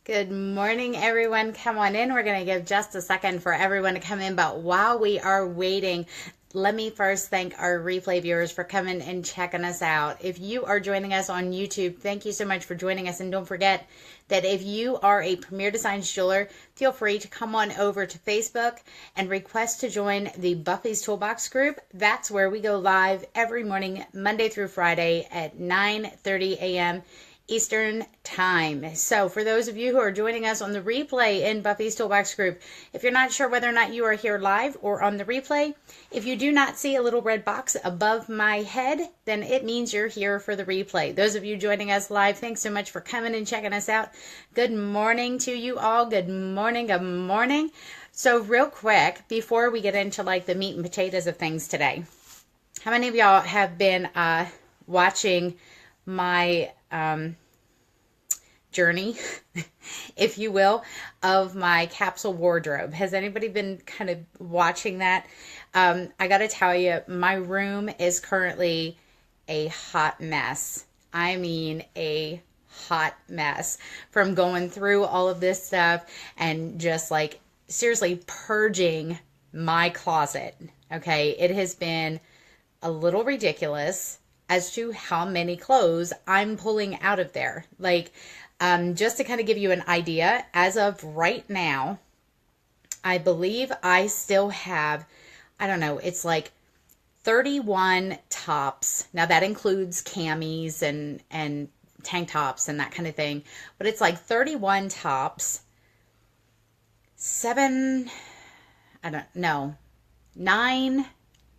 Good morning, everyone. Come on in. We're going to give just a second for everyone to come in. But while we are waiting, let me first thank our replay viewers for coming and checking us out. If you are joining us on YouTube, thank you so much for joining us. And don't forget that if you are a Premier Designs jeweler, feel free to come on over to Facebook and request to join the Buffy's Toolbox group. That's where we go live every morning, Monday through Friday at 9:30 a.m. Eastern Time. So for those of you who are joining us on the replay in Buffy's Toolbox group, if you're not sure whether or not you are here live or on the replay, if you do not see a little red box above my head, then it means you're here for the replay. Those of you joining us live, thanks so much for coming and checking us out. Good morning to you all. Good morning. Good morning. So real quick, before we get into like the meat and potatoes of things today, how many of y'all have been watching my journey, if you will, of my capsule wardrobe? Has anybody been kind of watching that? I got to tell you, my room is currently a hot mess. I mean, a hot mess from going through all of this stuff and just like seriously purging my closet. Okay, it has been a little ridiculous as to how many clothes I'm pulling out of there. Like, just to kind of give you an idea, as of right now, I believe I still have, I don't know, it's like 31 tops. Now that includes camis and tank tops and that kind of thing. But it's like 31 tops, 9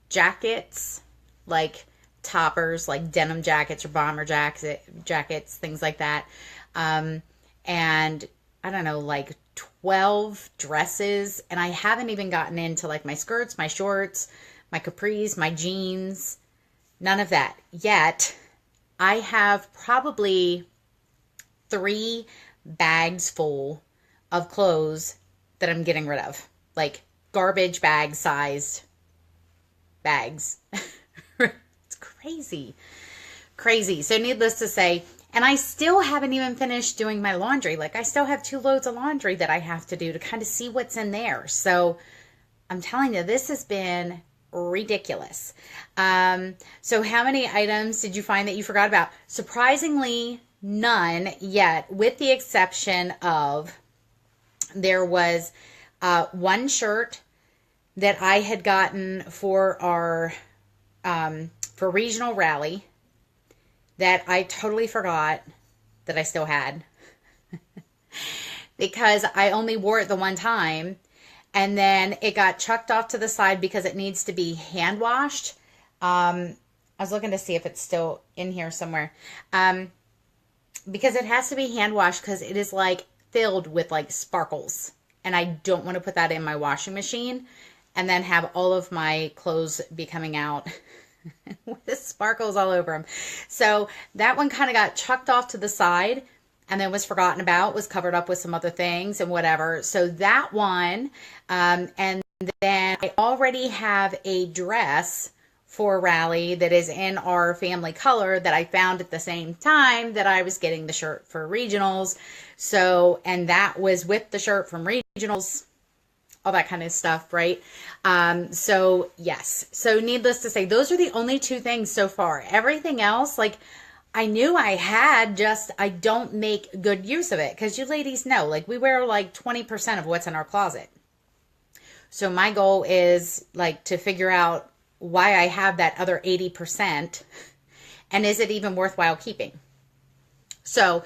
jackets, like toppers, like denim jackets or bomber jackets, things like that. And I don't know, like 12 dresses. And I haven't even gotten into like my skirts, my shorts, my capris, my jeans, none of that yet. I have probably 3 bags full of clothes that I'm getting rid of, like garbage bag sized bags. Crazy. So needless to say, and I still haven't even finished doing my laundry. Like I still have 2 loads of laundry that I have to do to kind of see what's in there. So I'm telling you, this has been ridiculous. So how many items did you find that you forgot about? Surprisingly, none yet, with the exception of there was one shirt that I had gotten for our for regional rally that I totally forgot that I still had because I only wore it the one time, and then it got chucked off to the side because it needs to be hand washed. I was looking to see if it's still in here somewhere, because it has to be hand washed because it is like filled with like sparkles, and I don't want to put that in my washing machine and then have all of my clothes be coming out with sparkles all over them. So that one kind of got chucked off to the side and then was forgotten about, was covered up with some other things and whatever. So that one, and then I already have a dress for rally that is in our family color that I found at the same time that I was getting the shirt for regionals. So, and that was with the shirt from regionals, all that kind of stuff, right? So yes. So needless to say, those are the only 2 things so far. Everything else, like I knew I had, just I don't make good use of it. Because you ladies know, like we wear like 20% of what's in our closet. So my goal is like to figure out why I have that other 80% and is it even worthwhile keeping? So,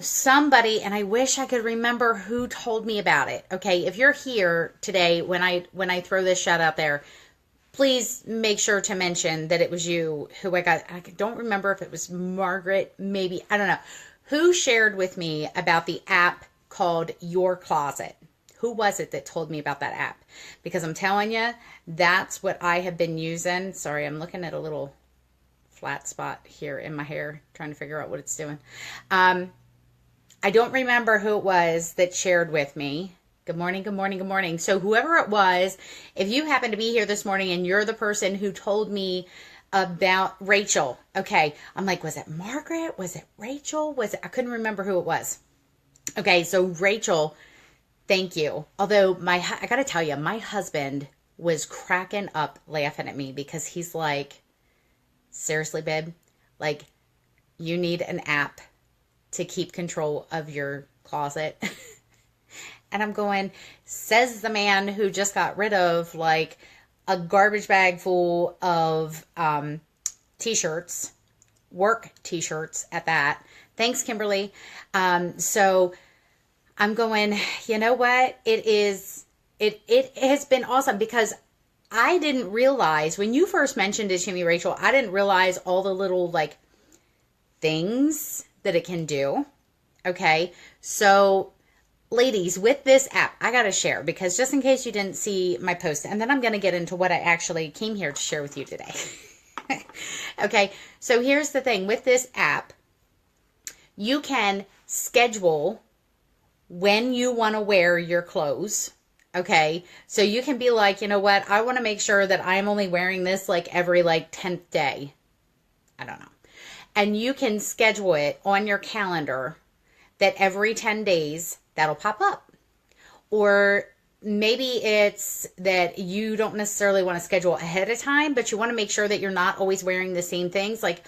somebody, and I wish I could remember who told me about it. Okay, if you're here today when I throw this shout out there, please make sure to mention that it was you who I don't remember if it was Margaret, maybe, I don't know, who shared with me about the app called Your Closet. Who was it that told me about that app? Because I'm telling you, that's what I have been using. Sorry, I'm looking at a little flat spot here in my hair, trying to figure out what it's doing. I don't remember who it was that shared with me. Good morning, good morning, good morning. So whoever it was, if you happen to be here this morning and you're the person who told me about Rachel. Okay. I'm like, was it Margaret? Was it Rachel? Was it, I couldn't remember who it was. Okay, so Rachel, thank you. Although I got to tell you, my husband was cracking up laughing at me because he's like, seriously, babe, like you need an app to keep control of your closet. And I'm going, says the man who just got rid of like a garbage bag full of t-shirts, work t-shirts at that. Thanks, Kimberly. So I'm going, you know what? It has been awesome because I didn't realize when you first mentioned it to me, Rachel, I didn't realize all the little like things that it can do. Okay. So ladies, with this app, I got to share because just in case you didn't see my post, and then I'm going to get into what I actually came here to share with you today. Okay. So here's the thing with this app, you can schedule when you want to wear your clothes. Okay. So you can be like, you know what? I want to make sure that I'm only wearing this like every like 10th day. I don't know. And you can schedule it on your calendar that every 10 days that'll pop up. Or maybe it's that you don't necessarily want to schedule ahead of time, but you want to make sure that you're not always wearing the same things. Like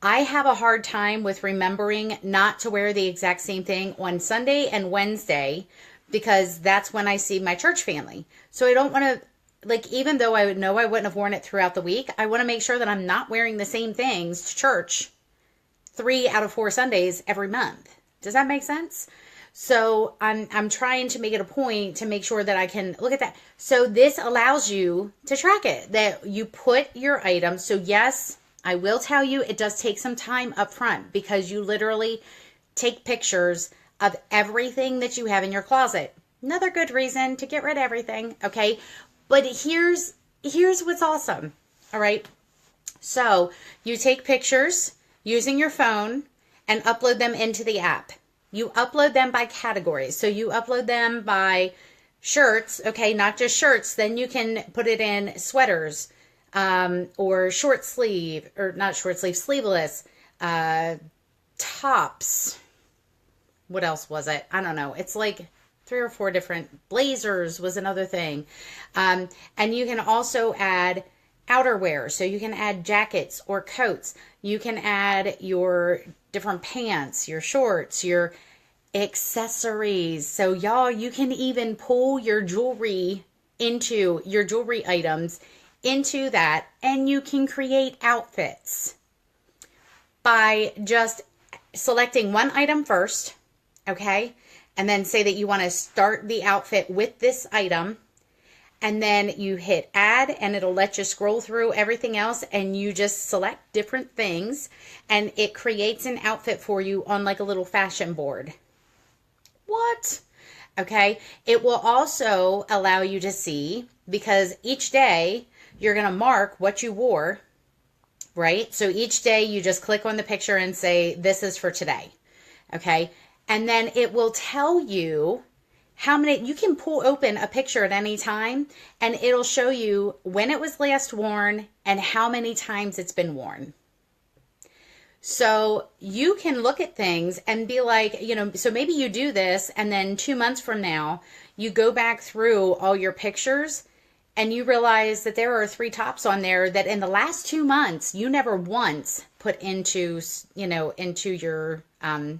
I have a hard time with remembering not to wear the exact same thing on Sunday and Wednesday because that's when I see my church family. So I don't want to, like, even though I would know I wouldn't have worn it throughout the week, I want to make sure that I'm not wearing the same things to church 3 out of 4 Sundays every month. Does that make sense? So I'm trying to make it a point to make sure that I can look at that. So this allows you to track it, that you put your items. So yes, I will tell you, it does take some time up front because you literally take pictures of everything that you have in your closet. Another good reason to get rid of everything. Okay. But here's what's awesome. All right. So you take pictures using your phone and upload them into the app. You upload them by categories. So you upload them by shirts, okay, not just shirts. Then you can put it in sweaters, or short sleeve, or not short sleeve, sleeveless, tops. What else was it? I don't know. It's like 3 or 4 different blazers was another thing. And you can also add outerwear. So you can add jackets or coats. You can add your different pants, your shorts, your accessories. So y'all, you can even pull your jewelry items into that, and you can create outfits by just selecting one item first, okay? And then say that you want to start the outfit with this item. And then you hit add and it'll let you scroll through everything else and you just select different things and it creates an outfit for you on like a little fashion board. What? Okay. It will also allow you to see, because each day you're going to mark what you wore, right? So each day you just click on the picture and say, this is for today. Okay. And then it will tell you how many, you can pull open a picture at any time and it'll show you when it was last worn and how many times it's been worn. So you can look at things and be like, you know, so maybe you do this and then 2 months from now, you go back through all your pictures and you realize that there are 3 tops on there that in the last 2 months, you never once put into, you know, into your, what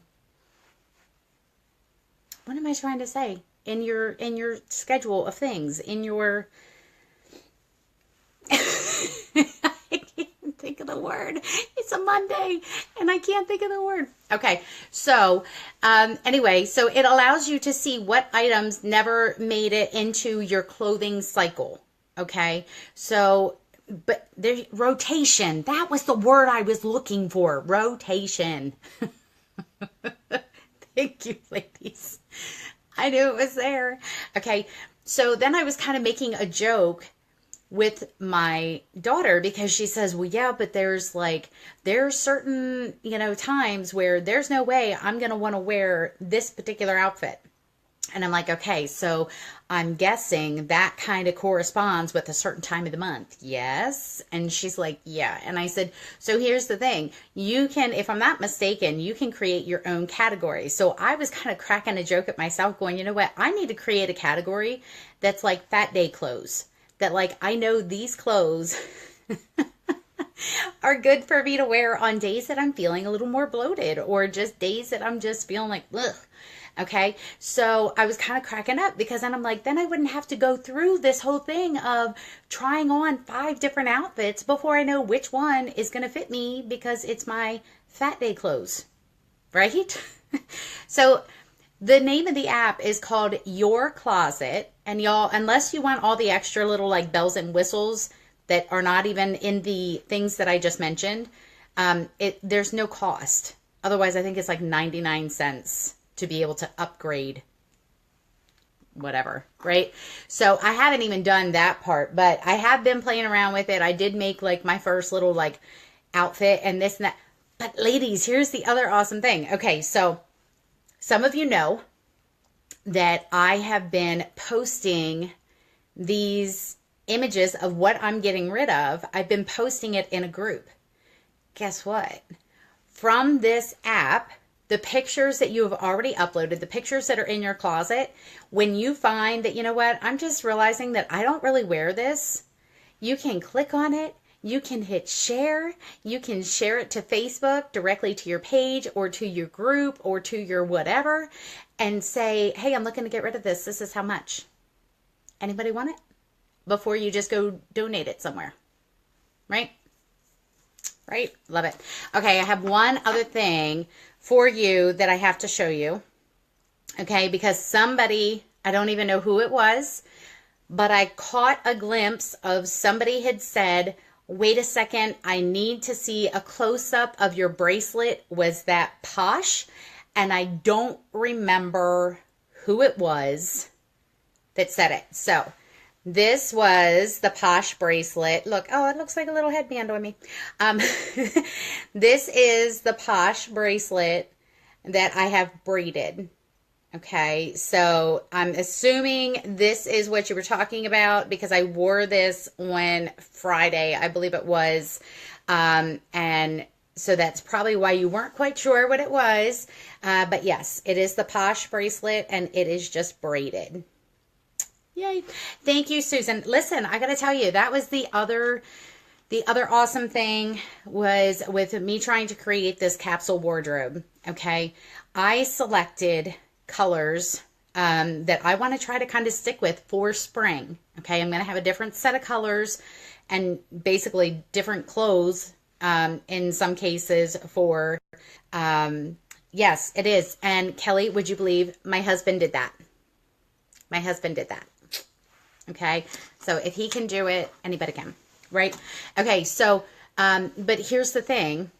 am I trying to say? In your schedule of things, in your, I can't think of the word. It's a Monday and I can't think of the word. Okay. So, anyway, so it allows you to see what items never made it into your clothing cycle. Okay. So, but there's rotation. That was the word I was looking for. Rotation. Thank you, ladies. I knew it was there. Okay. So then I was kind of making a joke with my daughter because she says, well, yeah, but there's certain, you know, times where there's no way I'm going to want to wear this particular outfit. And I'm like, okay, so I'm guessing that kind of corresponds with a certain time of the month. Yes. And she's like, yeah. And I said, so here's the thing. You can, if I'm not mistaken, you can create your own category. So I was kind of cracking a joke at myself going, you know what? I need to create a category that's like Fat Day clothes. That like, I know these clothes are good for me to wear on days that I'm feeling a little more bloated or just days that I'm just feeling like, ugh. Okay, so I was kind of cracking up because then I'm like, then I wouldn't have to go through this whole thing of trying on 5 different outfits before I know which one is going to fit me because it's my Fat Day clothes, right? So the name of the app is called Your Closet. And y'all, unless you want all the extra little like bells and whistles that are not even in the things that I just mentioned, there's no cost. Otherwise, I think it's like 99 cents to be able to upgrade whatever, right? So I haven't even done that part, but I have been playing around with it. I did make like my first little like outfit and this and that. But ladies, here's the other awesome thing. Okay, so some of you know that I have been posting these images of what I'm getting rid of. I've been posting it in a group. Guess what? From this app, the pictures that you have already uploaded, the pictures that are in your closet, when you find that, you know what, I'm just realizing that I don't really wear this, you can click on it, you can hit share, you can share it to Facebook directly to your page or to your group or to your whatever and say, hey, I'm looking to get rid of this. This is how much. Anybody want it? Before you just go donate it somewhere, right? Right? Love it. Okay, I have one other thing for you that I have to show you. Okay, because somebody, I don't even know who it was, but I caught a glimpse of somebody had said, wait a second, I need to see a close-up of your bracelet. Was that Posh? And I don't remember who it was that said it. So this was the Posh bracelet. Look, oh, it looks like a little headband on me. This is the Posh bracelet that I have braided. Okay, so I'm assuming this is what you were talking about because I wore this on Friday, I believe it was. And so that's probably why you weren't quite sure what it was. But yes, it is the Posh bracelet and it is just braided. Yay. Thank you, Susan. Listen, I got to tell you, that was the other awesome thing was with me trying to create this capsule wardrobe. Okay. I selected colors that I want to try to kind of stick with for spring. Okay. I'm going to have a different set of colors and basically different clothes in some cases for, yes, it is. And Kelly, would you believe my husband did that? My husband did that. Okay, so if he can do it, anybody can, right? Okay, so, but here's the thing,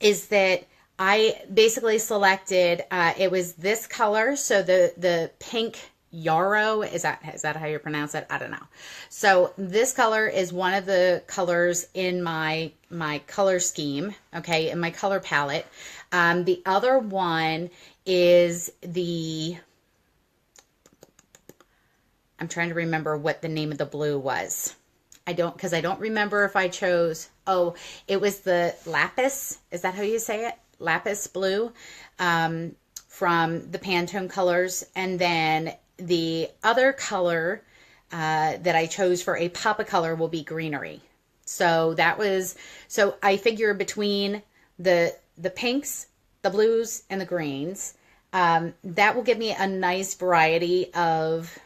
is that I basically selected, it was this color, so the pink yarrow, is that how you pronounce it? I don't know. So this color is one of the colors in my color scheme, okay, in my color palette. The other one is I'm trying to remember what the name of the blue was. Because I don't remember if I chose, oh, it was the lapis. Is that how you say it? Lapis blue from the Pantone colors. And then the other color that I chose for a Papa color will be greenery. So so I figure between the pinks, the blues, and the greens, that will give me a nice variety of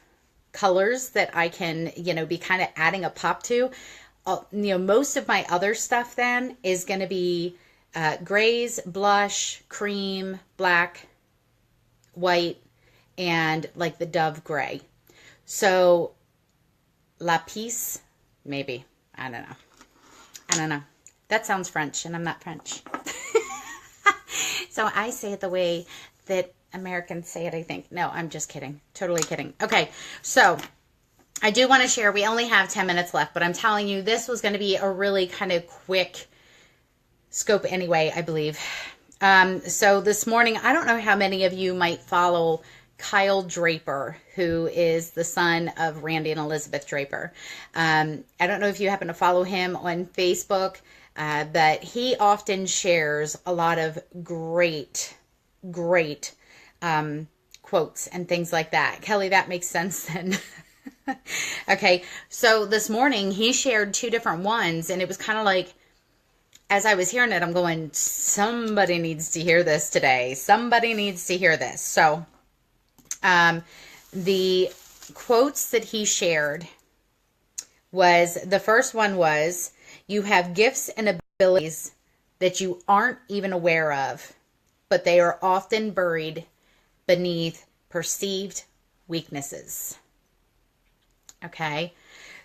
colors that I can, be kind of adding a pop to. Most of my other stuff then is going to be grays, blush, cream, black, white, and like the dove gray. So lapis, maybe. I don't know. That sounds French, and I'm not French. So I say it the way that Americans say it, I think. No, I'm just kidding. Totally kidding. Okay, so I do want to share. We only have 10 minutes left, but I'm telling you, this was going to be a really kind of quick scope anyway, I believe. So this morning, I don't know how many of you might follow Kyle Draper, who is the son of Randy and Elizabeth Draper. I don't know if you happen to follow him on Facebook, but he often shares a lot of great quotes and things like that. Kelly, that makes sense then. Okay, so this morning he shared two different ones, and it was kind of like, as I was hearing it, I'm going, somebody needs to hear this today. Somebody needs to hear this. So the quotes that he shared was, the first one was, you have gifts and abilities that you aren't even aware of, but they are often buried beneath perceived weaknesses. Okay,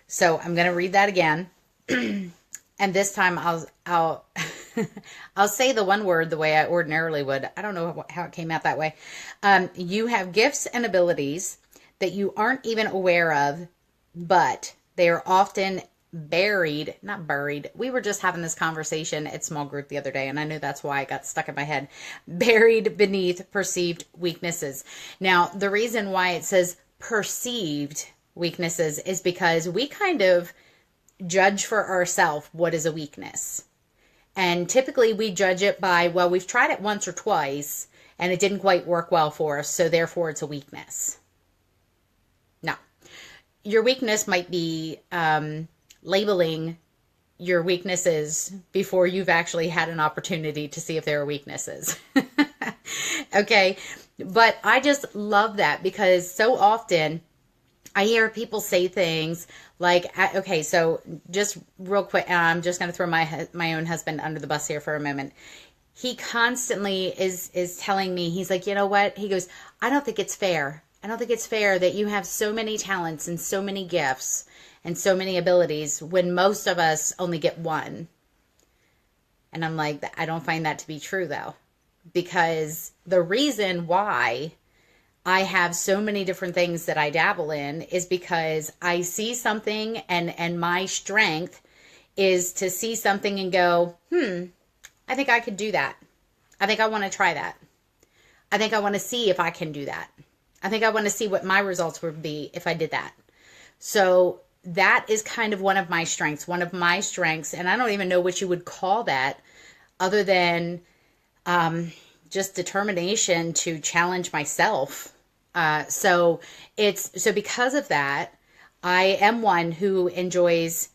so I'm going to read that again. And this time I'll I'll say the one word the way I ordinarily would. I don't know how it came out that way. You have gifts and abilities that you aren't even aware of, but they are often buried, not buried. We were just having this conversation at small group the other day, and I knew that's why it got stuck in my head. Buried beneath perceived weaknesses. Now, the reason why it says perceived weaknesses is because we kind of judge for ourselves what is a weakness. And typically we judge it by, well, we've tried it once or twice and it didn't quite work well for us, so therefore it's a weakness. No. Your weakness might be labeling your weaknesses before you've actually had an opportunity to see if there are weaknesses. Okay. But I just love that, because so often I hear people say things like, okay, so just real quick, I'm just going to throw my own husband under the bus here for a moment. He constantly is telling me, he's like, you know what? He goes, I don't think it's fair. I don't think it's fair that you have so many talents and so many gifts and so many abilities when most of us only get one. And I'm like, I don't find that to be true, though, because the reason why I have so many different things that I dabble in is because I see something, and my strength is to see something and go, I think I could do that. I think I want to try that. I think I want to see if I can do that. I think I want to see what my results would be if I did that. So that is kind of one of my strengths, and I don't even know what you would call that other than just determination to challenge myself. So because of that, I am one who enjoys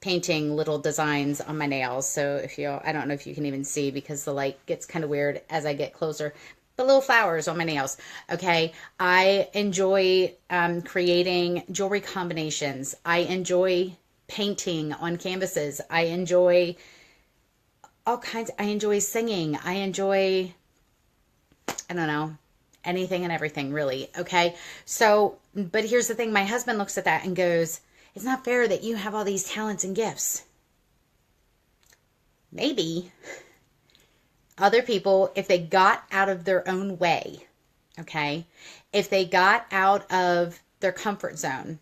painting little designs on my nails. So I don't know if you can even see because the light gets kind of weird as I get closer, but little flowers on my nails. Okay. I enjoy, creating jewelry combinations. I enjoy painting on canvases. I enjoy all kinds. I enjoy singing. I enjoy, I don't know, anything and everything, really. Okay. So, but here's the thing. My husband looks at that and goes, it's not fair that you have all these talents and gifts. Maybe other people, if they got out of their own way, okay, if they got out of their comfort zone,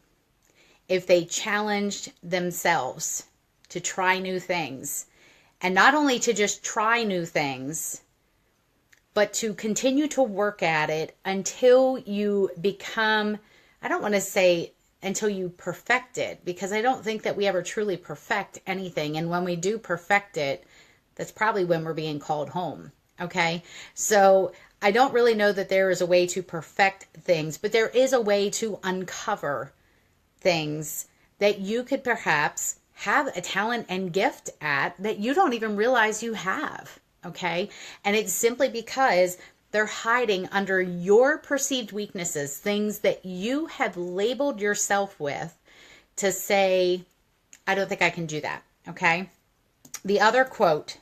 if they challenged themselves to try new things, and not only to just try new things, but to continue to work at it until you become, I don't want to say until you perfect it, because I don't think that we ever truly perfect anything. And when we do perfect it, that's probably when we're being called home. Okay. So I don't really know that there is a way to perfect things, but there is a way to uncover things that you could perhaps have a talent and gift at that you don't even realize you have. Okay. And it's simply because they're hiding under your perceived weaknesses, things that you have labeled yourself with to say, I don't think I can do that. Okay. The other quote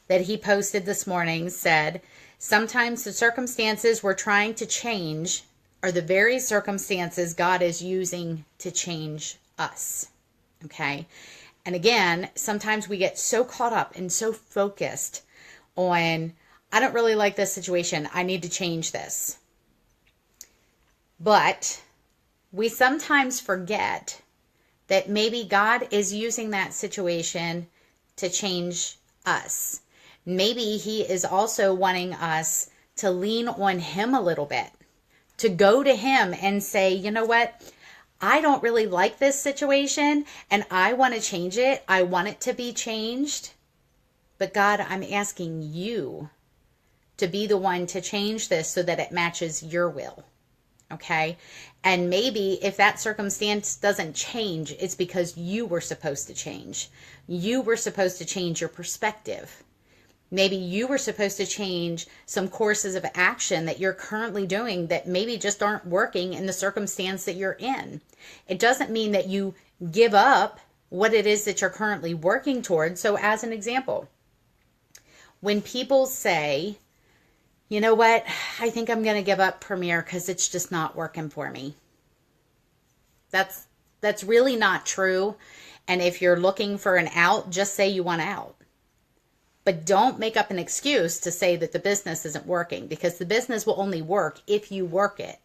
that he posted this morning said, sometimes the circumstances we're trying to change are the very circumstances God is using to change us. Okay. And again, sometimes we get so caught up and so focused on, I don't really like this situation. I need to change this. But we sometimes forget that maybe God is using that situation to change us. Maybe he is also wanting us to lean on him a little bit, to go to him and say, you know what? I don't really like this situation and I want to change it. I want it to be changed. But God, I'm asking you to be the one to change this so that it matches your will. Okay? And maybe if that circumstance doesn't change, it's because you were supposed to change. You were supposed to change your perspective. Maybe you were supposed to change some courses of action that you're currently doing that maybe just aren't working in the circumstance that you're in. It doesn't mean that you give up what it is that you're currently working towards. So as an example, when people say, you know what, I think I'm going to give up Premier because it's just not working for me. That's really not true. And if you're looking for an out, just say you want out. But don't make up an excuse to say that the business isn't working, because the business will only work if you work it.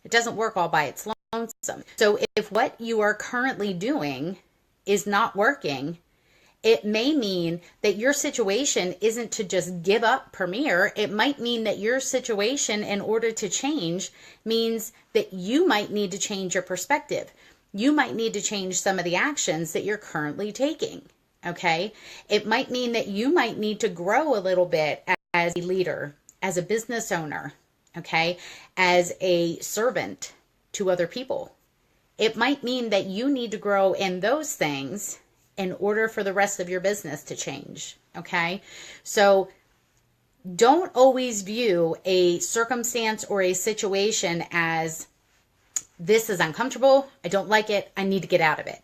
It doesn't work all by its lonesome. So if what you are currently doing is not working, it may mean that your situation isn't to just give up Premier. It might mean that your situation, in order to change, means that you might need to change your perspective. You might need to change some of the actions that you're currently taking. Okay? It might mean that you might need to grow a little bit as a leader, as a business owner, okay? As a servant to other people. It might mean that you need to grow in those things in order for the rest of your business to change, okay? So don't always view a circumstance or a situation as, this is uncomfortable, I don't like it, I need to get out of it,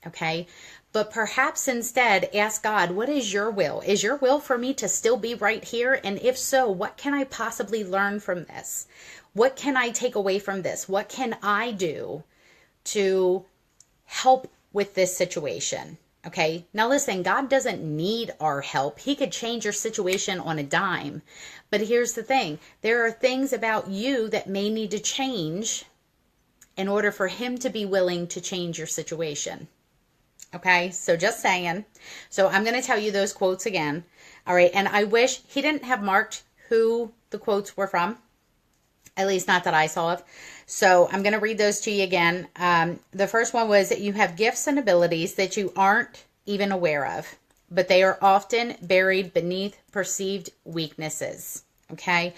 okay? But perhaps instead ask God, what is your will? Is your will for me to still be right here? And if so, what can I possibly learn from this? What can I take away from this? What can I do to help with this situation? Okay, now listen, God doesn't need our help. He could change your situation on a dime. But here's the thing. There are things about you that may need to change in order for him to be willing to change your situation. Okay, so just saying. So I'm going to tell you those quotes again. All right, and I wish he didn't have marked who the quotes were from, at least not that I saw of. So I'm going to read those to you again. The first one was that you have gifts and abilities that you aren't even aware of, but they are often buried beneath perceived weaknesses. Okay,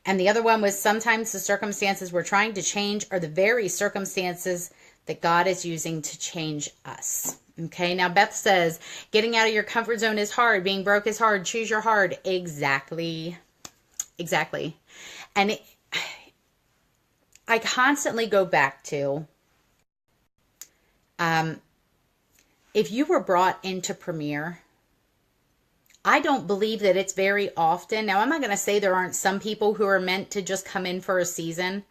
and the other one was sometimes the circumstances we're trying to change are the very circumstances that God is using to change us. Okay, now Beth says, getting out of your comfort zone is hard. Being broke is hard. Choose your hard. Exactly. Exactly. And I constantly go back to, if you were brought into Premier, I don't believe that it's very often. Now, I'm not going to say there aren't some people who are meant to just come in for a season,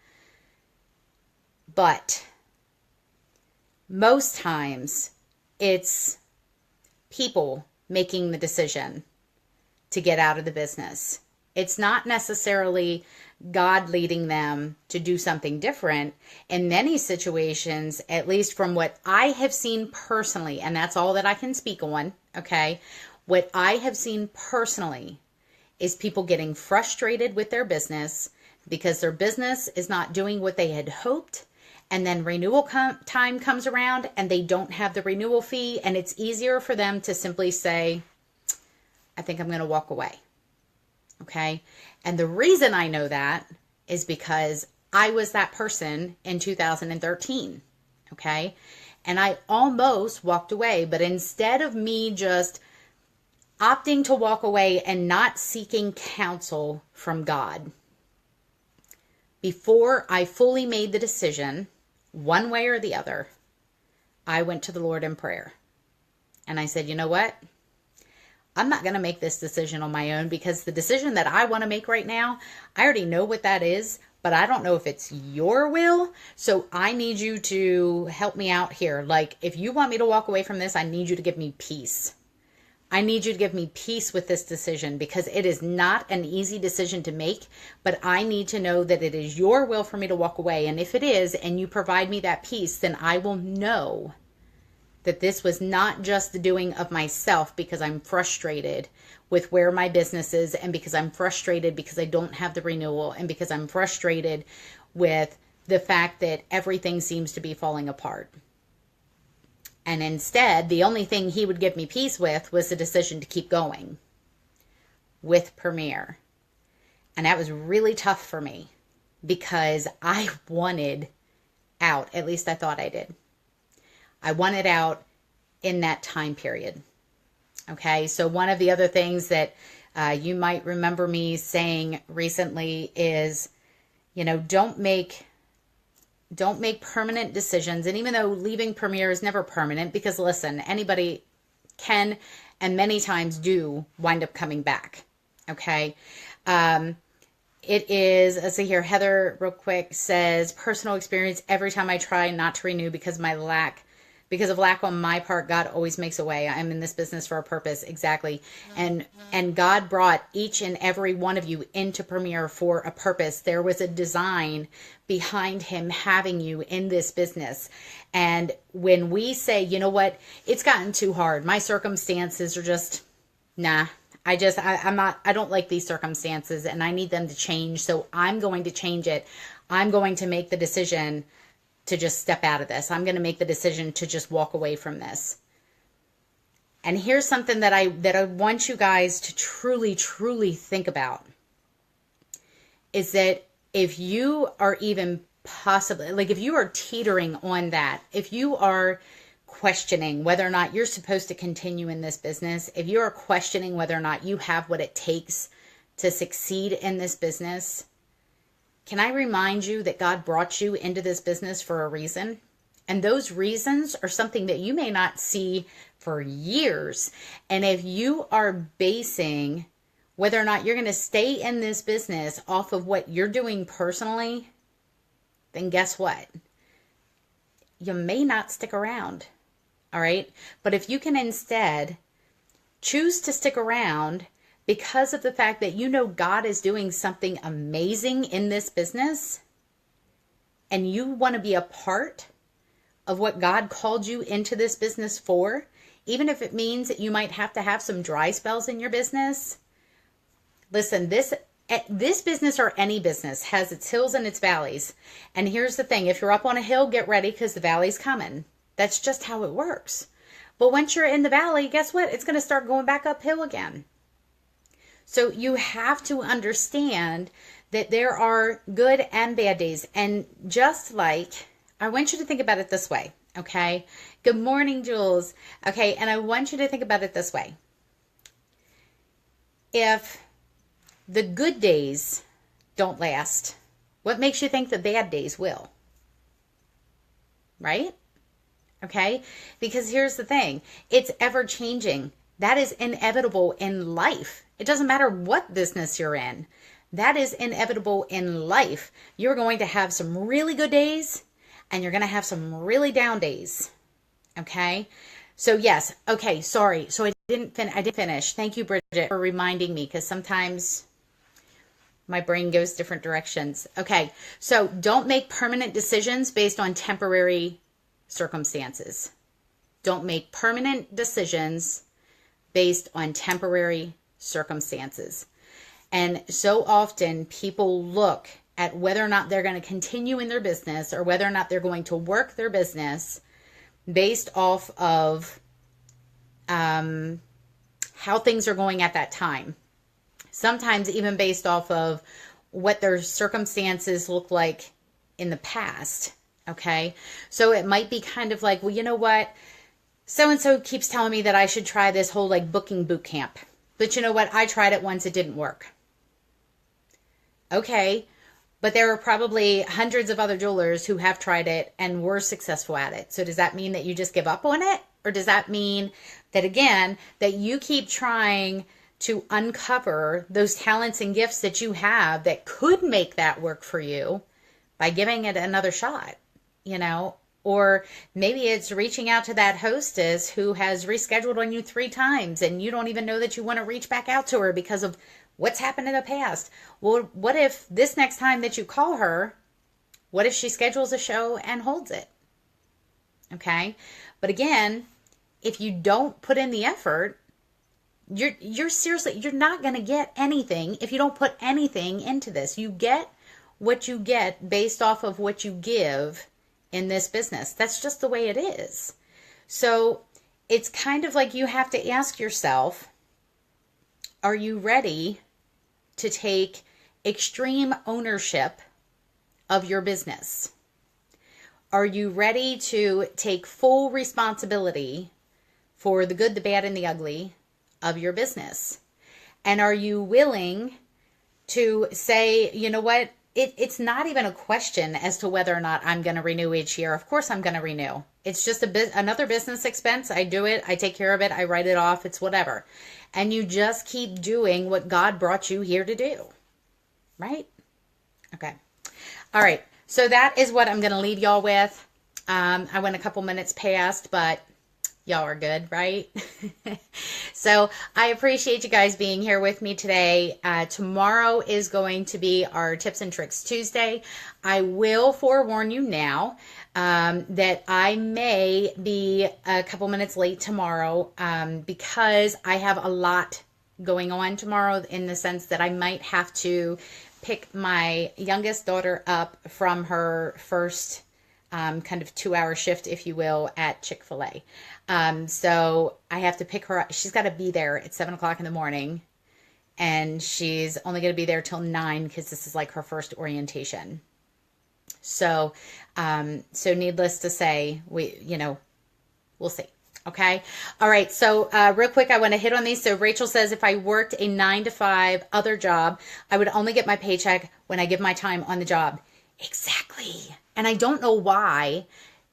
but most times it's people making the decision to get out of the business. It's not necessarily God leading them to do something different. In many situations, at least from what I have seen personally, and that's all that I can speak on, okay? What I have seen personally is people getting frustrated with their business because their business is not doing what they had hoped. And then renewal time comes around and they don't have the renewal fee. And it's easier for them to simply say, I think I'm going to walk away. Okay. And the reason I know that is because I was that person in 2013. Okay. And I almost walked away. But instead of me just opting to walk away and not seeking counsel from God, before I fully made the decision, one way or the other, I went to the Lord in prayer. And I said, you know what? I'm not going to make this decision on my own, because the decision that I want to make right now, I already know what that is, but I don't know if it's your will. So I need you to help me out here. Like, if you want me to walk away from this, I need you to give me peace. I need you to give me peace with this decision, because it is not an easy decision to make, but I need to know that it is your will for me to walk away. And if it is, and you provide me that peace, then I will know that this was not just the doing of myself because I'm frustrated with where my business is, and because I'm frustrated because I don't have the renewal, and because I'm frustrated with the fact that everything seems to be falling apart. And instead, the only thing he would give me peace with was the decision to keep going with Premier. And that was really tough for me because I wanted out. At least I thought I did. I wanted out in that time period. Okay, so one of the other things that you might remember me saying recently is, don't make permanent decisions. And even though leaving Premier is never permanent, because listen, anybody can and many times do wind up coming back. Okay. It is, let's see here, Heather real quick says, personal experience, every time I try not to renew because of lack on my part, God always makes a way. I'm in this business for a purpose. Exactly. And God brought each and every one of you into Premier for a purpose. There was a design behind him having you in this business. And when we say, you know what, it's gotten too hard. My circumstances are just, nah. I don't like these circumstances and I need them to change. So I'm going to change it. I'm going to make the decision to just step out of this. I'm going to make the decision to just walk away from this. And here's something that I want you guys to truly, truly think about is that if you are even possibly, like if you are teetering on that, if you are questioning whether or not you're supposed to continue in this business, if you are questioning whether or not you have what it takes to succeed in this business, can I remind you that God brought you into this business for a reason? And those reasons are something that you may not see for years. And if you are basing whether or not you're going to stay in this business off of what you're doing personally, then guess what? You may not stick around. All right. But if you can instead choose to stick around because of the fact that you know God is doing something amazing in this business and you want to be a part of what God called you into this business for, even if it means that you might have to have some dry spells in your business. Listen, this business or any business has its hills and its valleys. And here's the thing. If you're up on a hill, get ready because the valley's coming. That's just how it works. But once you're in the valley, guess what? It's going to start going back uphill again. So you have to understand that there are good and bad days. And just like, I want you to think about it this way, okay? Good morning, Jules. Okay, and I want you to think about it this way. If the good days don't last, what makes you think the bad days will? Right? Okay? Because here's the thing. It's ever changing. That is inevitable in life. It doesn't matter what business you're in. That is inevitable in life. You're going to have some really good days and you're going to have some really down days. Okay? So yes. Okay. Sorry. So I didn't finish. Thank you, Bridget, for reminding me because sometimes my brain goes different directions. Okay. So don't make permanent decisions based on temporary circumstances. Don't make permanent decisions based on temporary circumstances. And so often people look at whether or not they're going to continue in their business or whether or not they're going to work their business based off of how things are going at that time. Sometimes even based off of what their circumstances look like in the past. Okay. So it might be kind of like, well, you know what? So-and-so keeps telling me that I should try this whole like booking boot camp. But you know what? I tried it once. It didn't work. Okay. But there are probably hundreds of other jewelers who have tried it and were successful at it. So does that mean that you just give up on it? Or does that mean that, again, that you keep trying to uncover those talents and gifts that you have that could make that work for you by giving it another shot, you know? Or maybe it's reaching out to that hostess who has rescheduled on you 3 times and you don't even know that you want to reach back out to her because of what's happened in the past. Well, what if this next time that you call her, what if she schedules a show and holds it? Okay. But again, if you don't put in the effort, you're seriously, you're not going to get anything if you don't put anything into this. You get what you get based off of what you give in this business. That's just the way it is. So it's kind of like you have to ask yourself, are you ready to take extreme ownership of your business? Are you ready to take full responsibility for the good, the bad, and the ugly of your business? And are you willing to say, you know what, it's not even a question as to whether or not I'm going to renew each year. Of course I'm going to renew. It's just another business expense. I do it. I take care of it. I write it off. It's whatever. And you just keep doing what God brought you here to do. Right? Okay. All right. So that is what I'm going to leave y'all with. I went a couple minutes past, but y'all are good, right? So I appreciate you guys being here with me today. Tomorrow is going to be our Tips and Tricks Tuesday. I will forewarn you now that I may be a couple minutes late tomorrow because I have a lot going on tomorrow, in the sense that I might have to pick my youngest daughter up from her first kind of 2-hour shift, if you will, at Chick-fil-A. So I have to pick her up. She's got to be there at 7 o'clock in the morning, and she's only going to be there till 9 because this is like her first orientation. So, so needless to say, we'll see. Okay. All right. So, real quick, I want to hit on these. So Rachel says, if I worked a 9-to-5 other job, I would only get my paycheck when I give my time on the job. Exactly. And I don't know why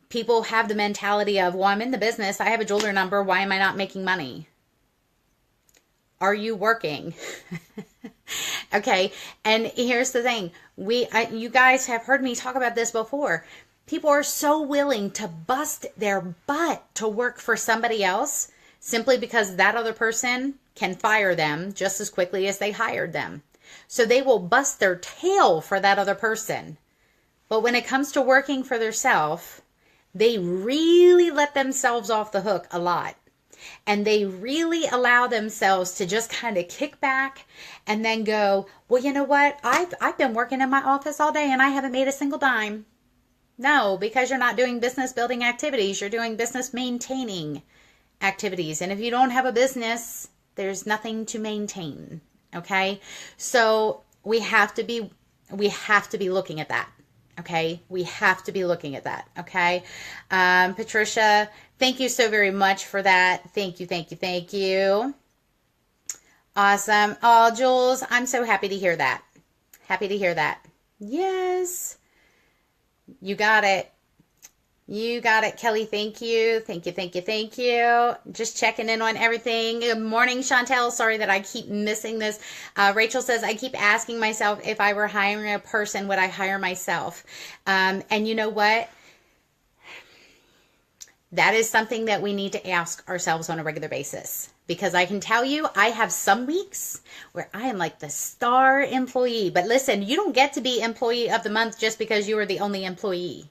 people have the mentality of, well, I'm in the business. I have a jeweler number. Why am I not making money? Are you working? Okay. And here's the thing. You guys have heard me talk about this before. People are so willing to bust their butt to work for somebody else simply because that other person can fire them just as quickly as they hired them. So they will bust their tail for that other person. But when it comes to working for themselves, they really let themselves off the hook a lot. And they really allow themselves to just kind of kick back and then go, well, you know what? I've been working in my office all day and I haven't made a single dime. No, because you're not doing business building activities. You're doing business maintaining activities. And if you don't have a business, there's nothing to maintain. Okay. So we have to be looking at that. Okay. We have to be looking at that. Okay. Patricia, thank you so very much for that. Thank you. Thank you. Thank you. Awesome. Oh, Jules, I'm so happy to hear that. Happy to hear that. Yes. You got it. You got it, Kelly. Thank you. Thank you. Thank you. Thank you. Just checking in on everything. Good morning, Chantel. Sorry that I keep missing this. Rachel says, I keep asking myself, if I were hiring a person, would I hire myself? And you know what? That is something that we need to ask ourselves on a regular basis. Because I can tell you, I have some weeks where I am like the star employee. But listen, you don't get to be employee of the month just because you are the only employee.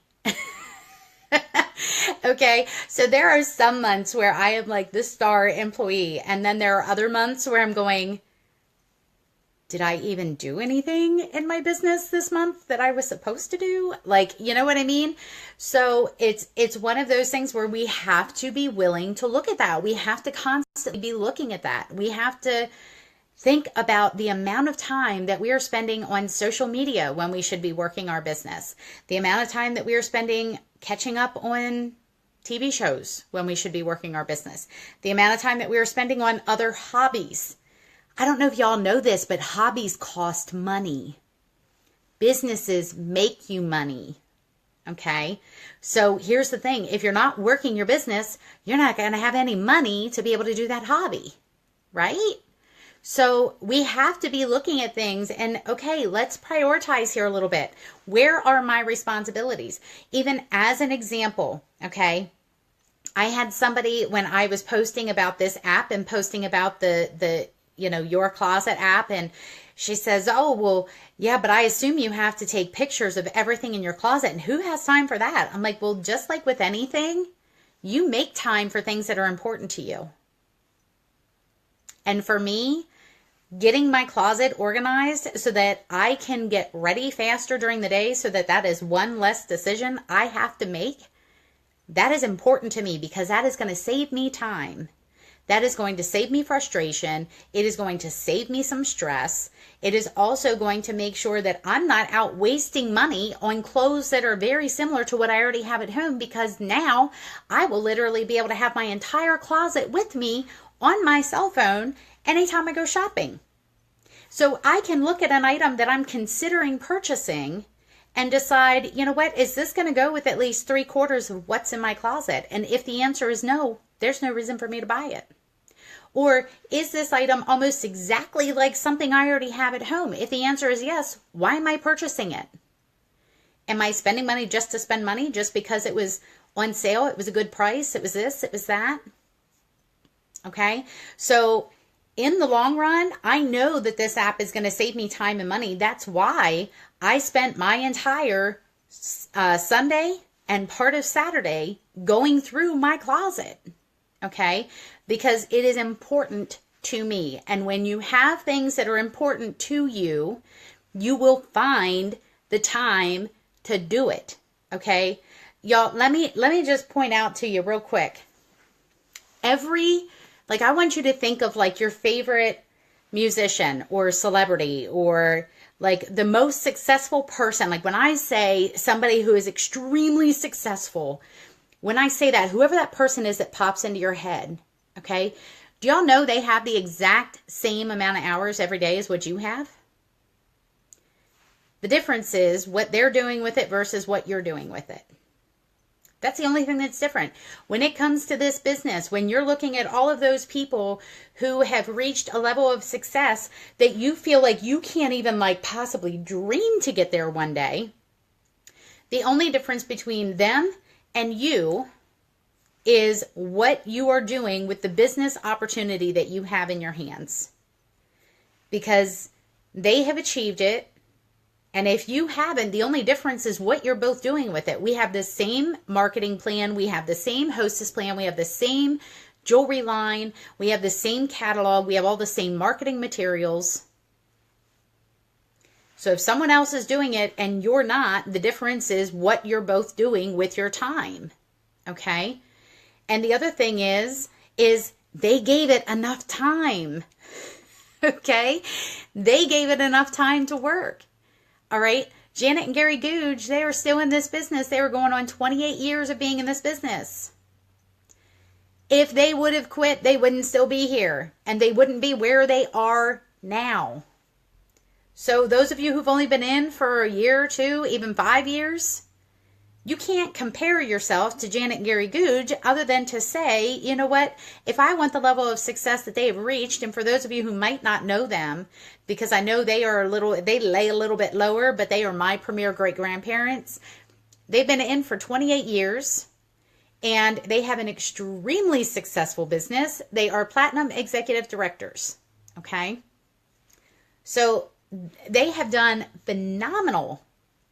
Okay, so there are some months where I am like the star employee. And then there are other months where I'm going, did I even do anything in my business this month that I was supposed to do? Like, you know what I mean? So it's one of those things where we have to be willing to look at that. We have to constantly be looking at that. We have to think about the amount of time that we are spending on social media when we should be working our business. The amount of time that we are spending catching up on TV shows when we should be working our business. The amount of time that we are spending on other hobbies. I don't know if y'all know this, but hobbies cost money. Businesses make you money. Okay. So here's the thing. If you're not working your business, you're not going to have any money to be able to do that hobby. Right? So we have to be looking at things and, okay, let's prioritize here a little bit. Where are my responsibilities? Even as an example, okay, I had somebody when I was posting about this app and posting about the Your Closet app, and she says, oh, well, yeah, but I assume you have to take pictures of everything in your closet, and who has time for that? I'm like, well, just like with anything, you make time for things that are important to you. And for me, getting my closet organized so that I can get ready faster during the day, so that that is one less decision I have to make. That is important to me because that is going to save me time. That is going to save me frustration. It is going to save me some stress. It is also going to make sure that I'm not out wasting money on clothes that are very similar to what I already have at home, because now I will literally be able to have my entire closet with me on my cell phone anytime I go shopping. So I can look at an item that I'm considering purchasing and decide, you know what, is this going to go with at least 3/4 of what's in my closet? And if the answer is no, there's no reason for me to buy it. Or is this item almost exactly like something I already have at home? If the answer is yes, why am I purchasing it? Am I spending money just to spend money, just because it was on sale, it was a good price, it was this, it was that? Okay, so in the long run, I know that this app is going to save me time and money. That's why I spent my entire Sunday and part of Saturday going through my closet. Okay, because it is important to me. And when you have things that are important to you, you will find the time to do it. Okay, y'all, let me just point out to you real quick. I want you to think of like your favorite musician or celebrity, or like the most successful person. Like when I say somebody who is extremely successful, when I say that, whoever that person is that pops into your head, okay, do y'all know they have the exact same amount of hours every day as what you have? The difference is what they're doing with it versus what you're doing with it. That's the only thing that's different. When it comes to this business, when you're looking at all of those people who have reached a level of success that you feel like you can't even like possibly dream to get there one day, the only difference between them and you is what you are doing with the business opportunity that you have in your hands. Because they have achieved it. And if you haven't, the only difference is what you're both doing with it. We have the same marketing plan. We have the same hostess plan. We have the same jewelry line. We have the same catalog. We have all the same marketing materials. So if someone else is doing it and you're not, the difference is what you're both doing with your time. Okay? And the other thing is they gave it enough time. Okay? They gave it enough time to work. All right, Janet and Gary Googe, they are still in this business. They were going on 28 years of being in this business. If they would have quit, they wouldn't still be here, and they wouldn't be where they are now. So those of you who've only been in for a year or two, even 5 years, you can't compare yourself to Janet and Gary Googe other than to say, you know what, if I want the level of success that they have reached, and for those of you who might not know them, because I know they lay a little bit lower, but they are my premier great-grandparents. They've been in for 28 years, and they have an extremely successful business. They are platinum executive directors, okay? So they have done phenomenal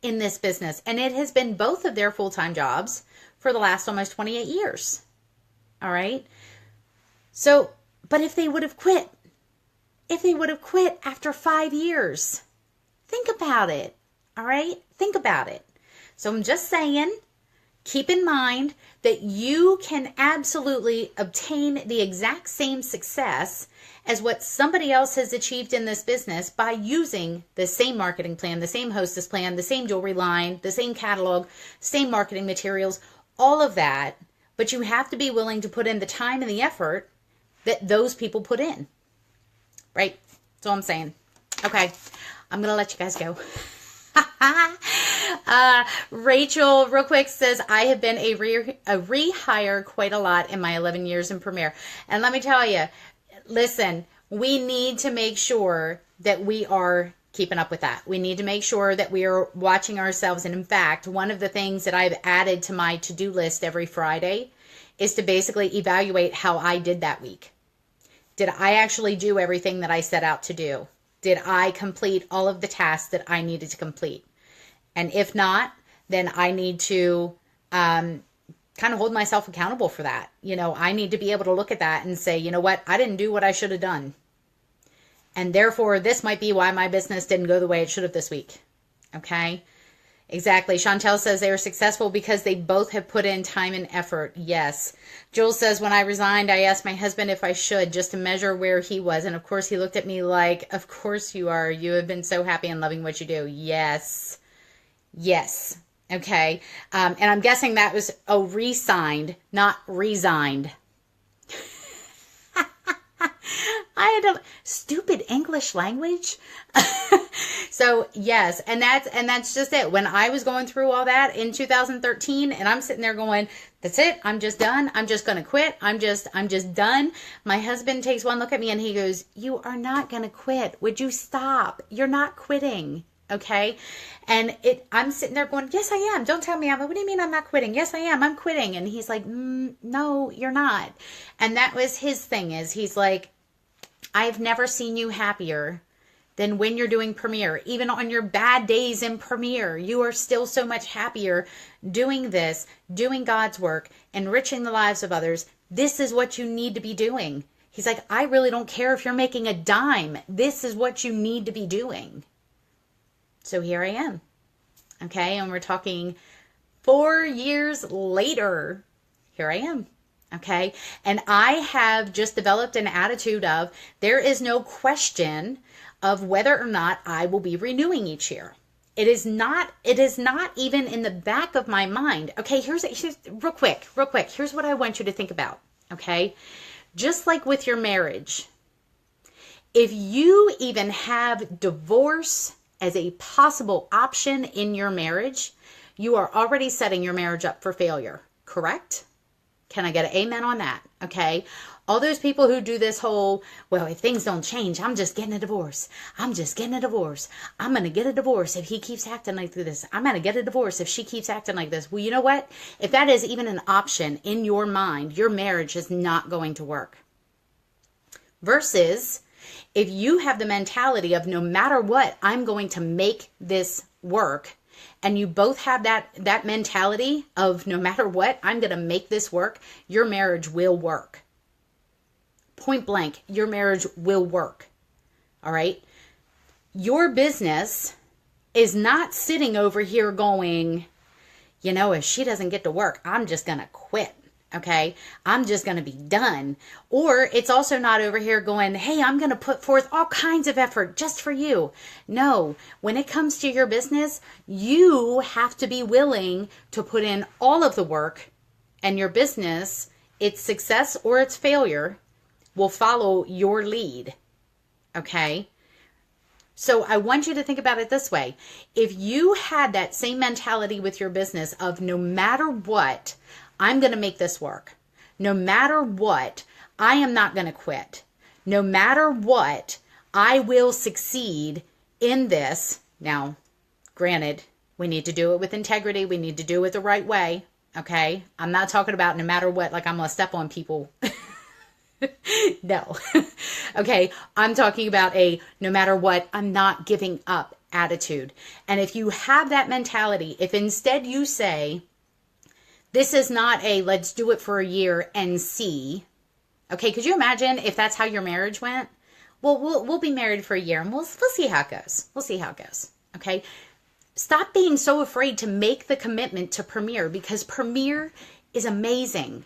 in this business, and it has been both of their full-time jobs for the last almost 28 years. All right. So, but if they would have quit after 5 years, think about it. All right. Think about it. So I'm just saying, keep in mind that you can absolutely obtain the exact same success as what somebody else has achieved in this business by using the same marketing plan, the same hostess plan, the same jewelry line, the same catalog, same marketing materials, all of that. But you have to be willing to put in the time and the effort that those people put in. Right? That's all I'm saying. Okay. I'm going to let you guys go. Rachel, real quick, says, I have been a rehire quite a lot in my 11 years in Premier. And let me tell you, listen, we need to make sure that we are keeping up with that. We need to make sure that we are watching ourselves. And in fact, one of the things that I've added to my to-do list every Friday is to basically evaluate how I did that week. Did I actually do everything that I set out to do? Did I complete all of the tasks that I needed to complete? And if not, then I need to kind of hold myself accountable for that. You know, I need to be able to look at that and say, you know what, I didn't do what I should have done. And therefore, this might be why my business didn't go the way it should have this week. Okay? Exactly. Chantel says they are successful because they both have put in time and effort. Yes. Jules says, when I resigned, I asked my husband if I should, just to measure where he was. And of course, he looked at me like, of course you are. You have been so happy and loving what you do. Yes. Yes. Okay. And I'm guessing that was, re-signed, not resigned. I had a stupid English language. So yes, and that's just it. When I was going through all that in 2013, and I'm sitting there going, that's it. I'm just done. I'm just going to quit. I'm just done. My husband takes one look at me and he goes, you are not going to quit. Would you stop? You're not quitting. Okay. And I'm sitting there going, yes, I am. Don't tell me I'm, what do you mean I'm not quitting? Yes, I am. I'm quitting. And he's like, no, you're not. And that was his thing, is he's like, I've never seen you happier than when you're doing Premier. Even on your bad days in Premier, you are still so much happier doing this, doing God's work, enriching the lives of others. This is what you need to be doing. He's like, I really don't care if you're making a dime. This is what you need to be doing. So here I am. Okay, and we're talking 4 years later. Here I am. Okay, and I have just developed an attitude of, there is no question of whether or not I will be renewing each year. It is not even in the back of my mind. Okay, here's real quick. Here's what I want you to think about. Okay, just like with your marriage, if you even have divorce as a possible option in your marriage, you are already setting your marriage up for failure, correct? Can I get an amen on that? Okay. All those people who do this whole, well, if things don't change, I'm just getting a divorce. I'm just getting a divorce. I'm going to get a divorce if he keeps acting like this. I'm going to get a divorce if she keeps acting like this. Well, you know what? If that is even an option in your mind, your marriage is not going to work. Versus if you have the mentality of, no matter what, I'm going to make this work. And you both have that mentality of, no matter what, I'm going to make this work, your marriage will work. Point blank, your marriage will work. All right? Your business is not sitting over here going, you know, if she doesn't get to work, I'm just going to quit. Okay, I'm just going to be done. Or it's also not over here going, hey, I'm going to put forth all kinds of effort just for you. No, when it comes to your business, you have to be willing to put in all of the work, and your business, its success or its failure, will follow your lead. Okay? So I want you to think about it this way. If you had that same mentality with your business of, no matter what, I'm going to make this work. No matter what, I am not going to quit. No matter what, I will succeed in this. Now, granted, we need to do it with integrity. We need to do it the right way. Okay? I'm not talking about no matter what, like I'm going to step on people. No. Okay? I'm talking about a no matter what, I'm not giving up attitude. And if you have that mentality, if instead you say, this is not a let's do it for a year and see. Okay, could you imagine if that's how your marriage went? Well, we'll be married for a year and we'll see how it goes. We'll see how it goes. Okay? Stop being so afraid to make the commitment to Premier, because Premier is amazing.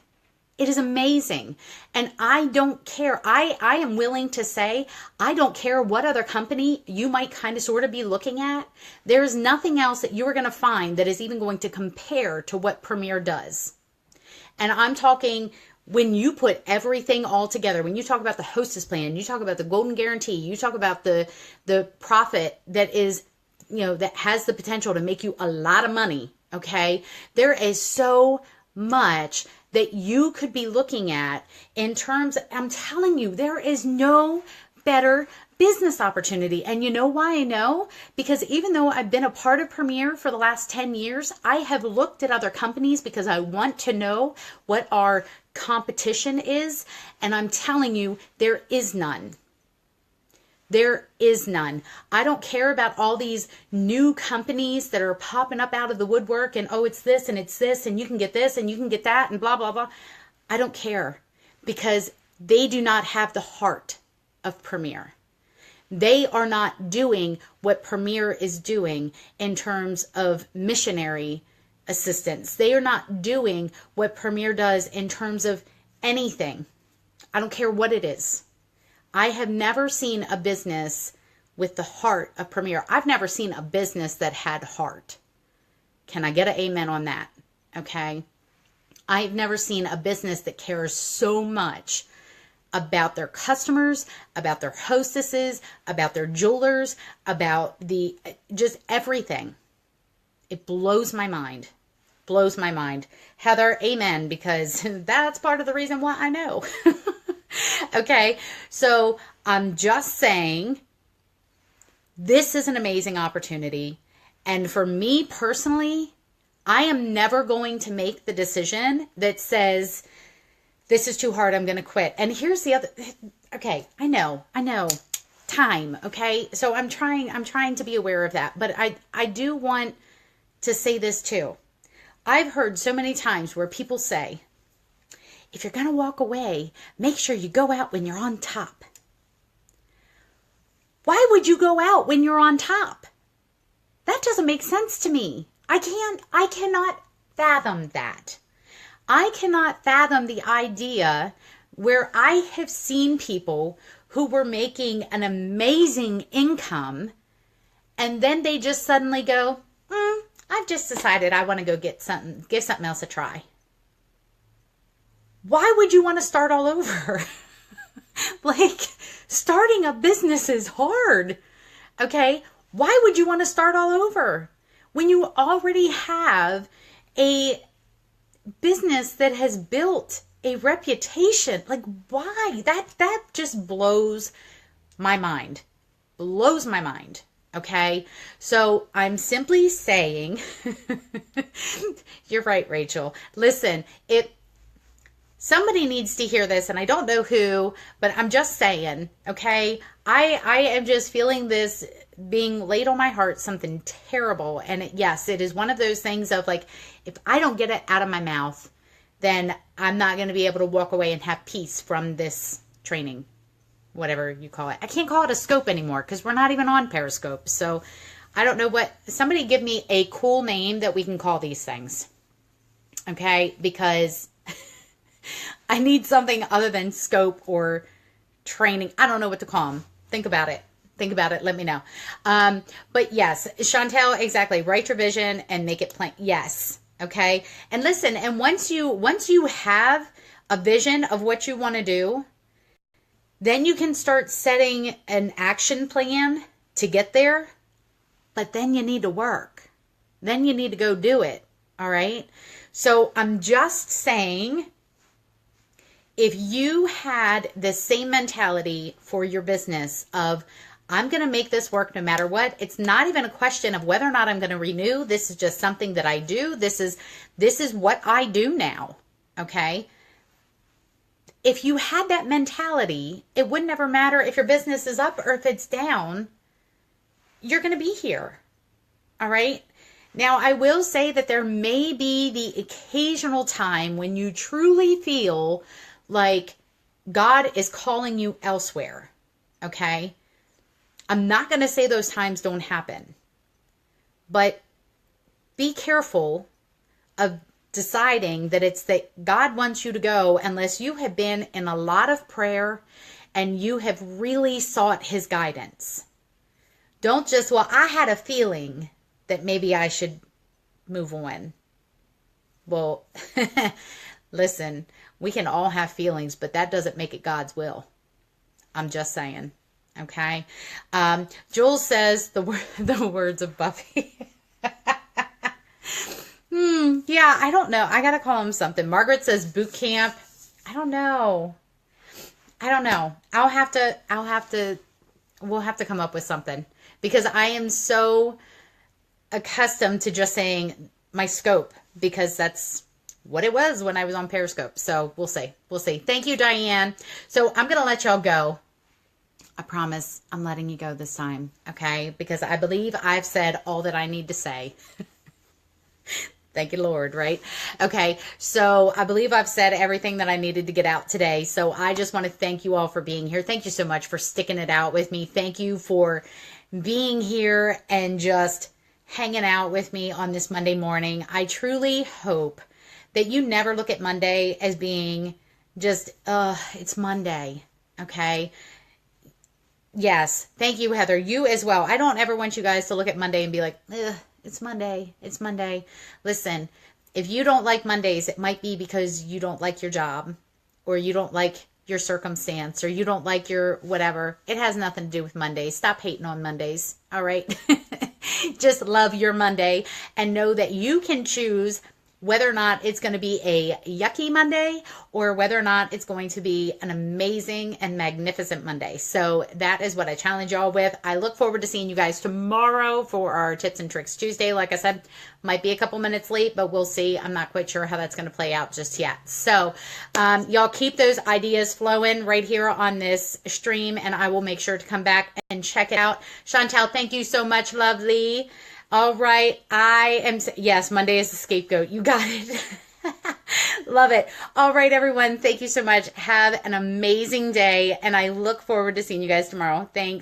It is amazing. And I don't care. I am willing to say, I don't care what other company you might kind of sort of be looking at. There's nothing else that you're going to find that is even going to compare to what Premier does. And I'm talking, when you put everything all together, when you talk about the hostess plan, you talk about the golden guarantee, you talk about the profit that is, you know, that has the potential to make you a lot of money. Okay. There is so much that you could be looking at in terms, I'm telling you, there is no better business opportunity. And you know why I know? Because even though I've been a part of Premier for the last 10 years, I have looked at other companies because I want to know what our competition is. And I'm telling you, there is none. There is none. I don't care about all these new companies that are popping up out of the woodwork and, oh, it's this and you can get this and you can get that and blah, blah, blah. I don't care, because they do not have the heart of Premier. They are not doing what Premier is doing in terms of missionary assistance. They are not doing what Premier does in terms of anything. I don't care what it is. I have never seen a business with the heart of Premier. I've never seen a business that had heart. Can I get an amen on that? Okay. I've never seen a business that cares so much about their customers, about their hostesses, about their jewelers, about just everything. It blows my mind. Blows my mind. Heather, amen, because that's part of the reason why I know. Okay, so I'm just saying this is an amazing opportunity. And for me personally, I am never going to make the decision that says, this is too hard, I'm going to quit. And here's the other, okay, I know, time, okay? So I'm trying to be aware of that. But I do want to say this too. I've heard so many times where people say, if you're going to walk away, make sure you go out when you're on top. Why would you go out when you're on top? That doesn't make sense to me. I cannot fathom that. I cannot fathom the idea where I have seen people who were making an amazing income and then they just suddenly go, I've just decided I want to go give something else a try. Why would you want to start all over? Like, starting a business is hard. Okay? Why would you want to start all over when you already have a business that has built a reputation? Like, why? That just blows my mind. Blows my mind. Okay? So I'm simply saying, you're right, Rachel. Listen, somebody needs to hear this, and I don't know who, but I'm just saying, okay? I am just feeling this being laid on my heart, something terrible. And yes, it is one of those things of like, if I don't get it out of my mouth, then I'm not going to be able to walk away and have peace from this training, whatever you call it. I can't call it a scope anymore because we're not even on Periscope. So I don't know somebody give me a cool name that we can call these things. Okay? Because I need something other than scope or training. I don't know what to call them. Think about it. Let me know. But yes, Chantel, exactly. Write your vision and make it plain. Yes. Okay. And listen, and once you have a vision of what you want to do, then you can start setting an action plan to get there. But then you need to work. Then you need to go do it. All right. So I'm just saying, if you had the same mentality for your business of, I'm going to make this work no matter what. It's not even a question of whether or not I'm going to renew. This is just something that I do. This is what I do now. Okay. If you had that mentality, it would never matter if your business is up or if it's down. You're going to be here. All right. Now, I will say that there may be the occasional time when you truly feel like God is calling you elsewhere. Okay. I'm not going to say those times don't happen, but be careful of deciding that it's that God wants you to go unless you have been in a lot of prayer and you have really sought his guidance. Don't just, well, I had a feeling that maybe I should move on. Well, listen, we can all have feelings, but that doesn't make it God's will. I'm just saying. Okay. Jules says the words of Buffy. Yeah, I don't know. I got to call him something. Margaret says boot camp. I don't know. We'll have to come up with something because I am so accustomed to just saying my scope because that's what it was when I was on Periscope. So we'll see. Thank you, Diane. So I'm going to let y'all go. I promise I'm letting you go this time. Okay. Because I believe I've said all that I need to say. Thank you, Lord, right? Okay, so I believe I've said everything that I needed to get out today. So I just want to thank you all for being here. Thank you so much for sticking it out with me. Thank you for being here and just hanging out with me on this Monday morning. I truly hope that you never look at Monday as being just, it's Monday, okay? Yes, thank you, Heather. You as well. I don't ever want you guys to look at Monday and be like, ugh, it's Monday. It's Monday. Listen, if you don't like Mondays, it might be because you don't like your job or you don't like your circumstance or you don't like your whatever. It has nothing to do with Mondays. Stop hating on Mondays. All right. Just love your Monday and know that you can choose whether or not it's going to be a yucky Monday or whether or not it's going to be an amazing and magnificent Monday. So that is what I challenge y'all with. I look forward to seeing you guys tomorrow for our Tips and Tricks Tuesday. Like I said, might be a couple minutes late, but we'll see. I'm not quite sure how that's going to play out just yet. So y'all keep those ideas flowing right here on this stream, and I will make sure to come back and check it out. Chantel, thank you so much, lovely. All right, yes, Monday is the scapegoat. You got it. Love it. All right, everyone. Thank you so much. Have an amazing day, and I look forward to seeing you guys tomorrow. Thanks.